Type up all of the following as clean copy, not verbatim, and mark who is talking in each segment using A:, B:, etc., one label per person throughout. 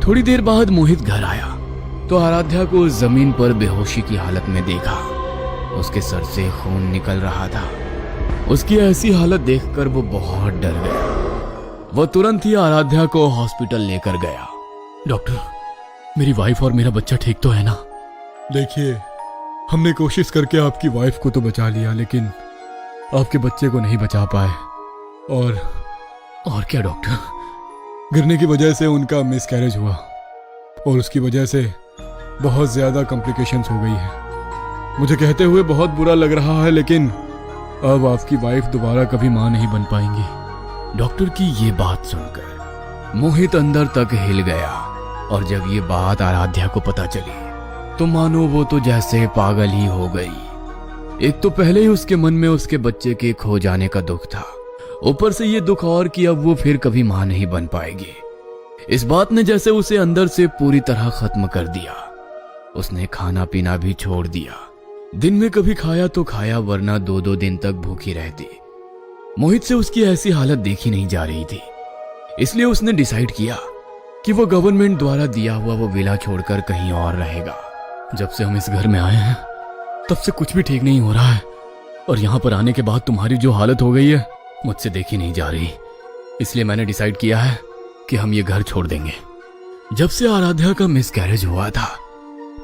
A: थोड़ी देर बाद मोहित घर आया तो आराध्या को जमीन पर बेहोशी की हालत में देखा। उसके सर से खून निकल रहा था। उसकी ऐसी हालत देखकर वो बहुत डर गया। वो तुरंत ही आराध्या को हॉस्पिटल लेकर गया।
B: डॉक्टर, मेरी वाइफ और मेरा बच्चा ठीक तो है ना?
C: देखिए, हमने कोशिश करके आपकी वाइफ को तो बचा लिया, लेकिन आपके बच्चे को नहीं बचा पाए।
B: और क्या डॉक्टर?
C: गिरने की वजह से उनका मिसकैरेज हुआ और उसकी वजह से बहुत ज़्यादा कॉम्प्लिकेशंस हो गई है। मुझे कहते हुए बहुत बुरा लग रहा है, लेकिन अब आपकी वाइफ दोबारा कभी माँ नहीं बन पाएंगी।
A: डॉक्टर की ये बात सुनकर मोहित अंदर तक हिल गया और जब ये बात आराध्या को पता चली तो मानो वो तो जैसे पागल ही हो गई। एक तो पहले ही उसके मन में उसके बच्चे के खो जाने का दुख था, ऊपर से ये दुख और कि अब वो फिर कभी मां नहीं बन पाएगी। इस बात ने जैसे उसे अंदर से पूरी तरह खत्म कर दिया। उसने खाना पीना भी छोड़ दिया। दिन में कभी खाया तो खाया, वरना 2-2 दिन तक भूखी रहती। मोहित से उसकी ऐसी हालत देखी नहीं जा रही थी, इसलिए उसने डिसाइड किया कि वो गवर्नमेंट द्वारा दिया हुआ वो विला छोड़कर कहीं और रहेगा।
B: जब से हम इस घर में आए हैं तब से कुछ भी ठीक नहीं हो रहा है, और यहाँ पर आने के बाद तुम्हारी जो हालत हो गई है मुझसे देखी नहीं जा रही। इसलिए मैंने डिसाइड किया है कि हम ये घर छोड़ देंगे।
A: जब से आराध्या का मिसकैरेज हुआ था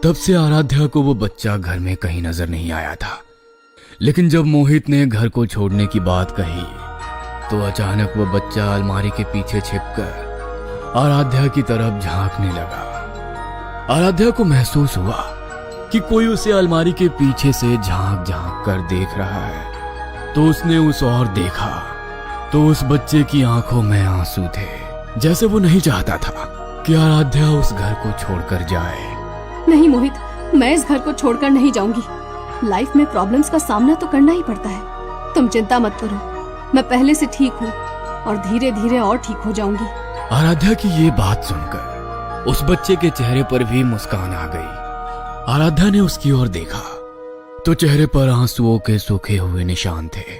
A: तब से आराध्या को वो बच्चा घर में कहीं नजर नहीं आया था, लेकिन जब मोहित ने घर को छोड़ने की बात कही तो अचानक वो बच्चा अलमारी के पीछे छिपकर आराध्या की तरफ झांकने लगा। आराध्या को महसूस हुआ कि कोई उसे अलमारी के पीछे से झांक झांक कर देख रहा है। तो उसने उस ओर देखा तो उस बच्चे की आंखों में आंसू थे, जैसे वो नहीं चाहता था कि आराध्या उस घर को छोड़कर जाए।
D: नहीं मोहित, मैं इस घर को छोड़कर नहीं जाऊंगी। लाइफ में प्रॉब्लम्स का सामना तो करना ही पड़ता है। तुम चिंता मत करो, मैं पहले से ठीक हूँ और धीरे धीरे और ठीक हो जाऊंगी।
A: आराध्या की ये बात सुनकर उस बच्चे के चेहरे पर भी मुस्कान आ गई। आराध्या ने उसकी ओर देखा तो चेहरे पर आंसुओं के सूखे हुए निशान थे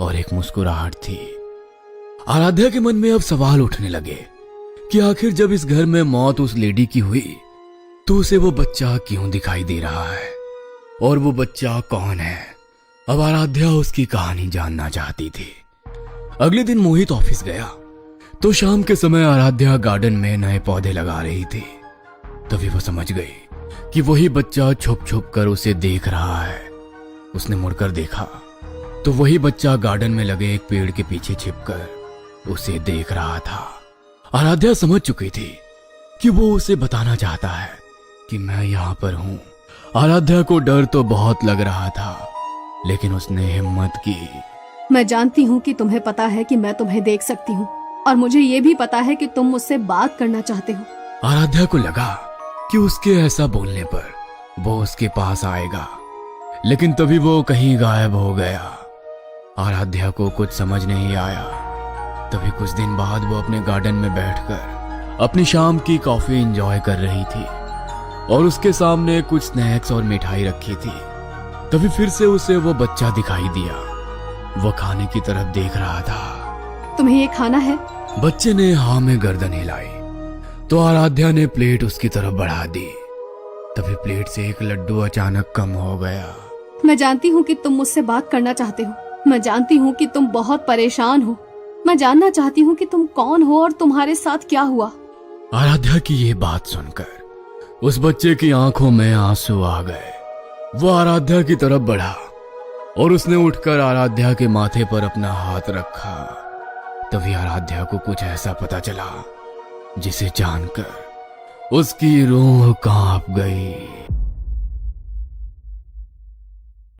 A: और एक मुस्कुराहट थी। आराध्या के मन में अब सवाल उठने लगे कि आखिर जब इस घर में मौत उस लेडी की हुई तो उसे वो बच्चा क्यों दिखाई दे रहा है, और वो बच्चा कौन है। अब आराध्या उसकी कहानी जानना चाहती थी। अगले दिन मोहित ऑफिस गया तो शाम के समय आराध्या गार्डन में नए पौधे लगा रही थी। तभी वो समझ गई कि वही बच्चा छुप छुप कर उसे देख रहा है। उसने मुड़कर देखा तो वही बच्चा गार्डन में लगे एक पेड़ के पीछे छिपकर उसे देख रहा था। आराध्या समझ चुकी थी कि वो उसे बताना चाहता है कि मैं यहाँ पर हूं। आराध्या को डर तो बहुत लग रहा था, लेकिन उसने हिम्मत की।
D: मैं जानती हूँ कि तुम्हें पता है कि मैं तुम्हें देख सकती हूँ, और मुझे ये भी पता है कि तुम मुझसे बात करना चाहते हो।
A: आराध्या को लगा कि उसके ऐसा बोलने पर वो उसके पास आएगा, लेकिन तभी वो कहीं गायब हो गया। आराध्या को कुछ समझ नहीं आया। तभी कुछ दिन बाद वो अपने गार्डन में बैठकर अपनी शाम की कॉफी एंजॉय कर रही थी और उसके सामने कुछ स्नैक्स और मिठाई रखी थी। तभी फिर से उसे वो बच्चा दिखाई दिया। वो खाने की तरफ देख रहा था।
D: तुम्हें ये खाना है?
A: बच्चे ने हाँ में गर्दन हिलाई तो आराध्या ने प्लेट उसकी तरफ बढ़ा दी। तभी प्लेट से एक लड्डू अचानक कम हो गया।
D: मैं जानती हूँ कि तुम मुझसे बात करना चाहते हो। मैं जानती हूँ कि तुम बहुत परेशान हो। मैं जानना चाहती हूँ कि तुम कौन हो और तुम्हारे साथ क्या हुआ।
A: आराध्या की ये बात सुनकर उस बच्चे की आंखों में आंसू आ गए। वो आराध्या की तरफ बढ़ा और उसने उठकर आराध्या के माथे पर अपना हाथ रखा। तभी आराध्या को कुछ ऐसा पता चला जिसे जानकर उसकी रूह कांप गई।